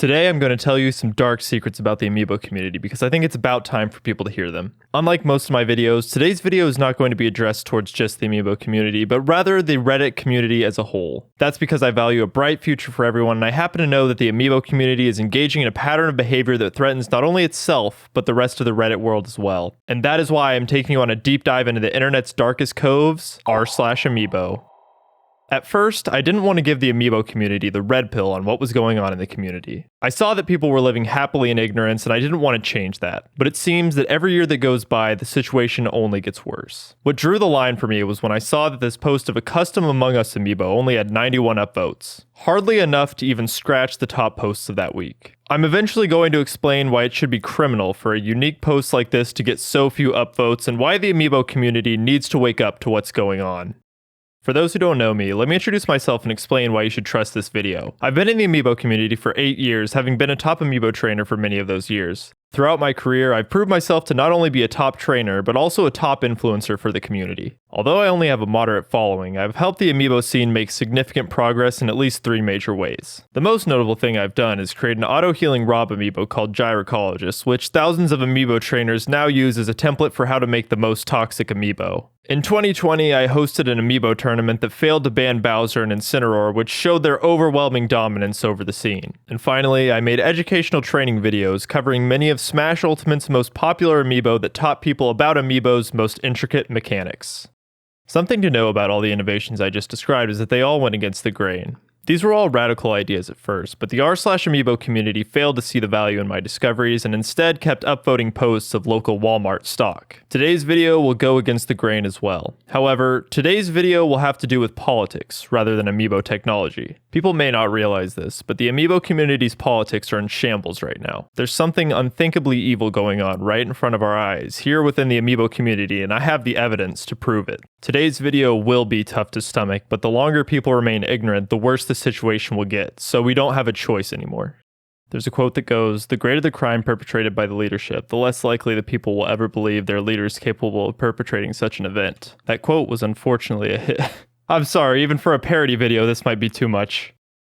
Today I'm going to tell you some dark secrets about the Amiibo community because I think it's about time for people to hear them. Unlike most of my videos, today's video is not going to be addressed towards just the Amiibo community, but rather the Reddit community as a whole. That's because I value a bright future for everyone, and I happen to know that the Amiibo community is engaging in a pattern of behavior that threatens not only itself, but the rest of the Reddit world as well. And that is why I'm taking you on a deep dive into the internet's darkest coves, r/Amiibo. At first, I didn't want to give the Amiibo community the red pill on what was going on in the community. I saw that people were living happily in ignorance, and I didn't want to change that. But it seems that every year that goes by, the situation only gets worse. What drew the line for me was when I saw that this post of a custom Among Us Amiibo only had 91 upvotes. Hardly enough to even scratch the top posts of that week. I'm eventually going to explain why it should be criminal for a unique post like this to get so few upvotes, and why the Amiibo community needs to wake up to what's going on. For those who don't know me, let me introduce myself and explain why you should trust this video. I've been in the Amiibo community for 8 years, having been a top Amiibo trainer for many of those years. Throughout my career, I've proved myself to not only be a top trainer, but also a top influencer for the community. Although I only have a moderate following, I've helped the Amiibo scene make significant progress in at least 3 major ways. The most notable thing I've done is create an auto-healing Rob Amiibo called Gyrocologist, which thousands of Amiibo trainers now use as a template for how to make the most toxic Amiibo. In 2020, I hosted an Amiibo tournament that failed to ban Bowser and Incineroar, which showed their overwhelming dominance over the scene. And finally, I made educational training videos covering many of Smash Ultimate's most popular Amiibo that taught people about Amiibo's most intricate mechanics. Something to know about all the innovations I just described is that they all went against the grain. These were all radical ideas at first, but the r/Amiibo community failed to see the value in my discoveries and instead kept upvoting posts of local Walmart stock. Today's video will go against the grain as well. However, today's video will have to do with politics rather than Amiibo technology. People may not realize this, but the Amiibo community's politics are in shambles right now. There's something unthinkably evil going on right in front of our eyes here within the Amiibo community, and I have the evidence to prove it. Today's video will be tough to stomach, but the longer people remain ignorant, the worse the situation will get, so we don't have a choice anymore. There's a quote that goes, "The greater the crime perpetrated by the leadership, the less likely the people will ever believe their leader is capable of perpetrating such an event." That quote was unfortunately a hit. I'm sorry, even for a parody video, this might be too much.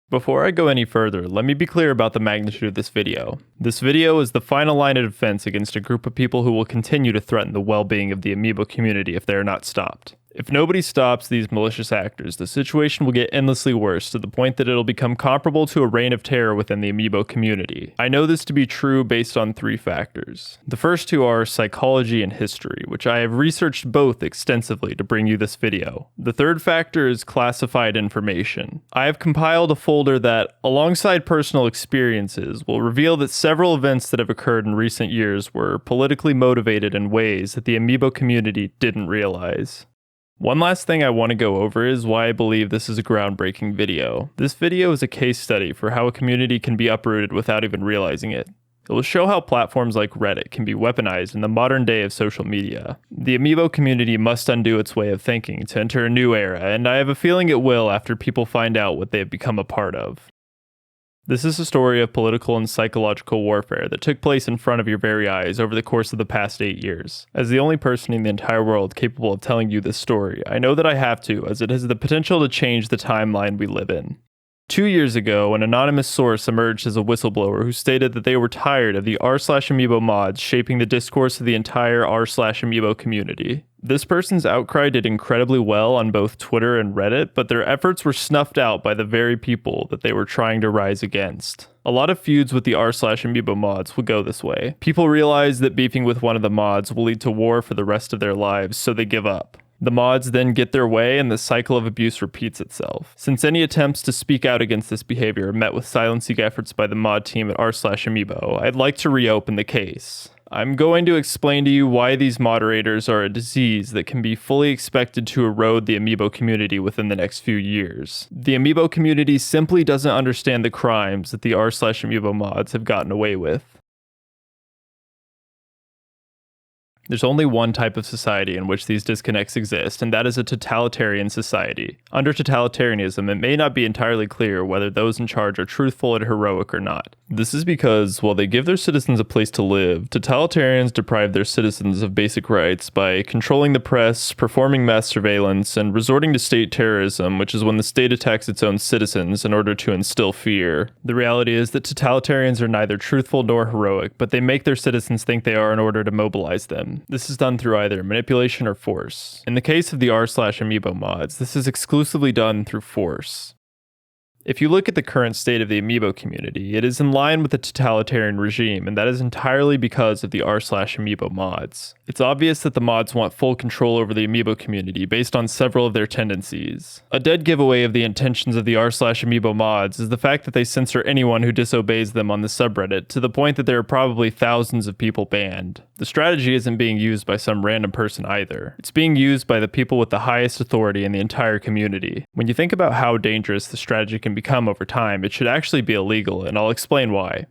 Before I go any further, let me be clear about the magnitude of this video. This video is the final line of defense against a group of people who will continue to threaten the well-being of the Amiibo community if they are not stopped. If nobody stops these malicious actors, the situation will get endlessly worse to the point that it'll become comparable to a reign of terror within the Amiibo community. I know this to be true based on 3 factors. The first 2 are psychology and history, which I have researched both extensively to bring you this video. The third factor is classified information. I have compiled a folder that, alongside personal experiences, will reveal that several events that have occurred in recent years were politically motivated in ways that the Amiibo community didn't realize. One last thing I want to go over is why I believe this is a groundbreaking video. This video is a case study for how a community can be uprooted without even realizing it. It will show how platforms like Reddit can be weaponized in the modern day of social media. The Amiibo community must undo its way of thinking to enter a new era, and I have a feeling it will after people find out what they have become a part of. This is a story of political and psychological warfare that took place in front of your very eyes over the course of the past 8 years. As the only person in the entire world capable of telling you this story, I know that I have to, as it has the potential to change the timeline we live in. 2 years ago, an anonymous source emerged as a whistleblower who stated that they were tired of the r/Amiibo mods shaping the discourse of the entire r/Amiibo community. This person's outcry did incredibly well on both Twitter and Reddit, but their efforts were snuffed out by the very people that they were trying to rise against. A lot of feuds with the r/Amiibo mods will go this way. People realize that beefing with one of the mods will lead to war for the rest of their lives, so they give up. The mods then get their way and the cycle of abuse repeats itself. Since any attempts to speak out against this behavior are met with silencing efforts by the mod team at r/Amiibo, I'd like to reopen the case. I'm going to explain to you why these moderators are a disease that can be fully expected to erode the Amiibo community within the next few years. The Amiibo community simply doesn't understand the crimes that the r/Amiibo mods have gotten away with. There's only one type of society in which these disconnects exist, and that is a totalitarian society. Under totalitarianism, it may not be entirely clear whether those in charge are truthful and heroic or not. This is because, while they give their citizens a place to live, totalitarians deprive their citizens of basic rights by controlling the press, performing mass surveillance, and resorting to state terrorism, which is when the state attacks its own citizens in order to instill fear. The reality is that totalitarians are neither truthful nor heroic, but they make their citizens think they are in order to mobilize them. This is done through either manipulation or force. In the case of the r/Amiibo mods, this is exclusively done through force. If you look at the current state of the Amiibo community, it is in line with the totalitarian regime, and that is entirely because of the r/Amiibo mods. It's obvious that the mods want full control over the Amiibo community based on several of their tendencies. A dead giveaway of the intentions of the r/Amiibo mods is the fact that they censor anyone who disobeys them on the subreddit, to the point that there are probably thousands of people banned. The strategy isn't being used by some random person either. It's being used by the people with the highest authority in the entire community. When you think about how dangerous the strategy can become over time, it should actually be illegal, and I'll explain why.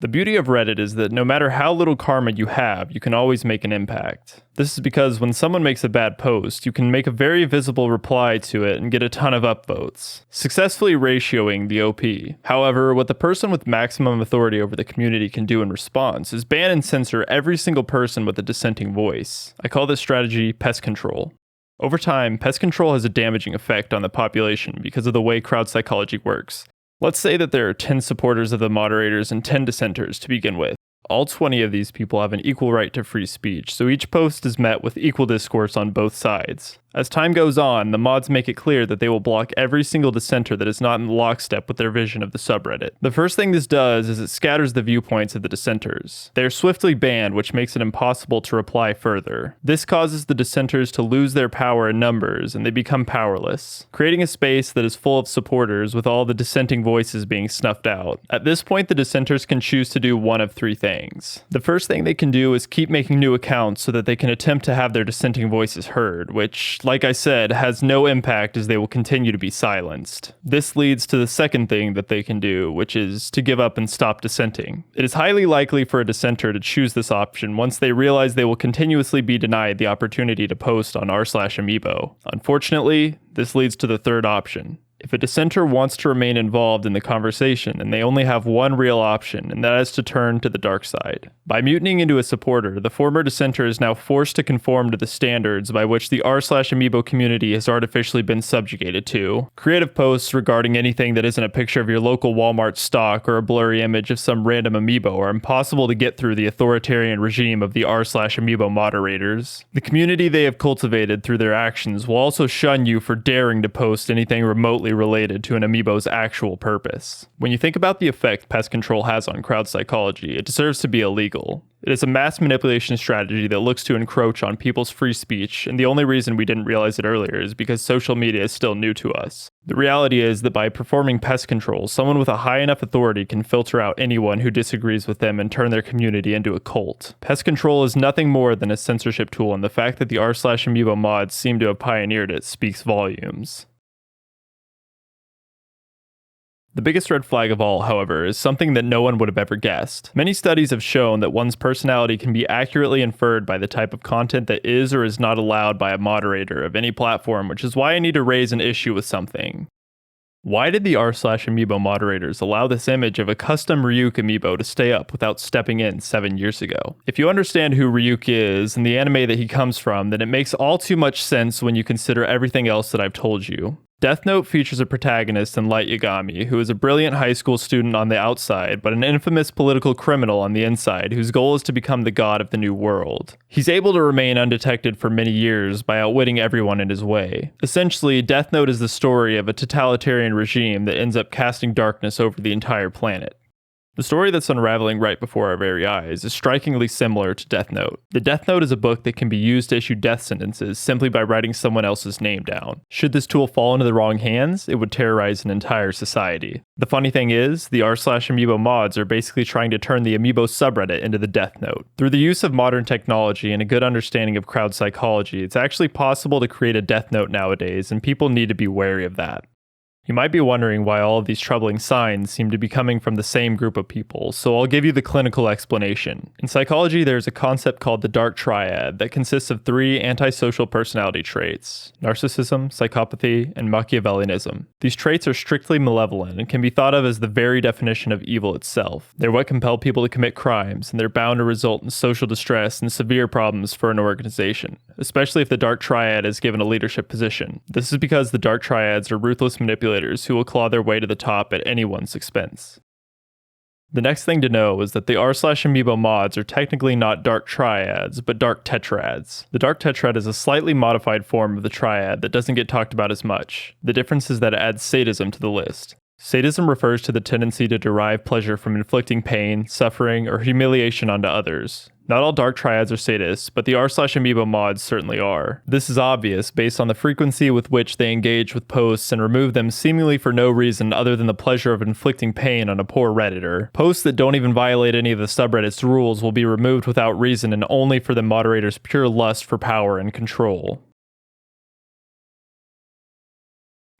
The beauty of Reddit is that no matter how little karma you have, you can always make an impact. This is because when someone makes a bad post, you can make a very visible reply to it and get a ton of upvotes, successfully ratioing the OP. However, what the person with maximum authority over the community can do in response is ban and censor every single person with a dissenting voice. I call this strategy pest control. Over time, pest control has a damaging effect on the population because of the way crowd psychology works. Let's say that there are 10 supporters of the moderators and 10 dissenters to begin with. All 20 of these people have an equal right to free speech, so each post is met with equal discourse on both sides. As time goes on, the mods make it clear that they will block every single dissenter that is not in lockstep with their vision of the subreddit. The first thing this does is it scatters the viewpoints of the dissenters. They are swiftly banned, which makes it impossible to reply further. This causes the dissenters to lose their power in numbers, and they become powerless, creating a space that is full of supporters with all the dissenting voices being snuffed out. At this point, the dissenters can choose to do one of three things. The first thing they can do is keep making new accounts so that they can attempt to have their dissenting voices heard, which, like I said, has no impact as they will continue to be silenced. This leads to the second thing that they can do, which is to give up and stop dissenting. It is highly likely for a dissenter to choose this option once they realize they will continuously be denied the opportunity to post on r/Amiibo. Unfortunately, this leads to the third option. If a dissenter wants to remain involved in the conversation, and they only have one real option, and that is to turn to the dark side. By mutinying into a supporter, the former dissenter is now forced to conform to the standards by which the r/Amiibo community has artificially been subjugated to. Creative posts regarding anything that isn't a picture of your local Walmart stock or a blurry image of some random Amiibo are impossible to get through the authoritarian regime of the r/Amiibo moderators. The community they have cultivated through their actions will also shun you for daring to post anything remotely related to an Amiibo's actual purpose. When you think about the effect pest control has on crowd psychology, it deserves to be illegal. It is a mass manipulation strategy that looks to encroach on people's free speech, and the only reason we didn't realize it earlier is because social media is still new to us. The reality is that by performing pest control, someone with a high enough authority can filter out anyone who disagrees with them and turn their community into a cult. Pest control is nothing more than a censorship tool, and the fact that the r/Amiibo mods seem to have pioneered it speaks volumes. The biggest red flag of all, however, is something that no one would have ever guessed. Many studies have shown that one's personality can be accurately inferred by the type of content that is or is not allowed by a moderator of any platform, which is why I need to raise an issue with something. Why did the r/Amiibo moderators allow this image of a custom Ryuk amiibo to stay up without stepping in 7 years ago? If you understand who Ryuk is and the anime that he comes from, then it makes all too much sense when you consider everything else that I've told you. Death Note features a protagonist in Light Yagami, who is a brilliant high school student on the outside, but an infamous political criminal on the inside, whose goal is to become the god of the new world. He's able to remain undetected for many years by outwitting everyone in his way. Essentially, Death Note is the story of a totalitarian regime that ends up casting darkness over the entire planet. The story that's unraveling right before our very eyes is strikingly similar to Death Note. The Death Note is a book that can be used to issue death sentences simply by writing someone else's name down. Should this tool fall into the wrong hands, it would terrorize an entire society. The funny thing is, the r/Amiibo mods are basically trying to turn the Amiibo subreddit into the Death Note. Through the use of modern technology and a good understanding of crowd psychology, it's actually possible to create a Death Note nowadays, and people need to be wary of that. You might be wondering why all of these troubling signs seem to be coming from the same group of people, so I'll give you the clinical explanation. In psychology, there's a concept called the dark triad that consists of 3 antisocial personality traits: narcissism, psychopathy, and Machiavellianism. These traits are strictly malevolent and can be thought of as the very definition of evil itself. They're what compel people to commit crimes, and they're bound to result in social distress and severe problems for an organization, especially if the dark triad is given a leadership position. This is because the dark triads are ruthless manipulators who will claw their way to the top at anyone's expense. The next thing to know is that the r/Amiibo mods are technically not dark triads, but dark tetrads. The dark tetrad is a slightly modified form of the triad that doesn't get talked about as much. The difference is that it adds sadism to the list. Sadism refers to the tendency to derive pleasure from inflicting pain, suffering, or humiliation onto others. Not all dark triads are sadists, but the r/Amiibo mods certainly are. This is obvious based on the frequency with which they engage with posts and remove them seemingly for no reason other than the pleasure of inflicting pain on a poor Redditor. Posts that don't even violate any of the subreddit's rules will be removed without reason and only for the moderator's pure lust for power and control.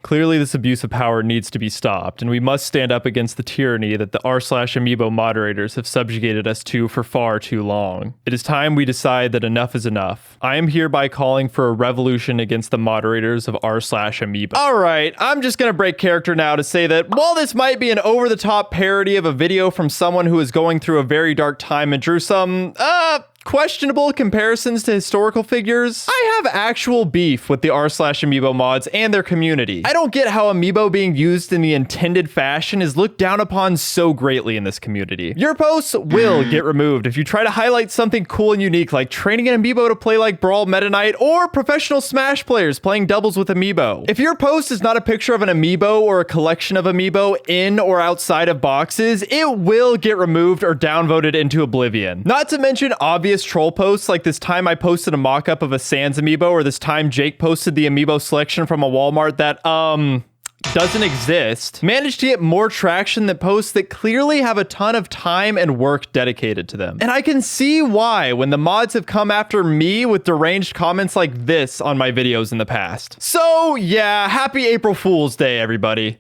Clearly, this abuse of power needs to be stopped, and we must stand up against the tyranny that the r/Amiibo moderators have subjugated us to for far too long. It is time we decide that enough is enough. I am hereby calling for a revolution against the moderators of r/Amiibo. Alright, I'm just gonna break character now to say that while this might be an over-the-top parody of a video from someone who is going through a very dark time and drew some, questionable comparisons to historical figures, I have actual beef with the r/Amiibo mods and their community. I don't get how Amiibo being used in the intended fashion is looked down upon so greatly in this community. Your posts will get removed if you try to highlight something cool and unique like training an Amiibo to play like Brawl Meta Knight or professional Smash players playing doubles with Amiibo. If your post is not a picture of an Amiibo or a collection of Amiibo in or outside of boxes, it will get removed or downvoted into oblivion. Not to mention obvious troll posts like this time I posted a mock-up of a Sans Amiibo, or this time Jake posted the Amiibo selection from a Walmart that, doesn't exist, managed to get more traction than posts that clearly have a ton of time and work dedicated to them. And I can see why when the mods have come after me with deranged comments like this on my videos in the past. So yeah, happy April Fool's Day, everybody.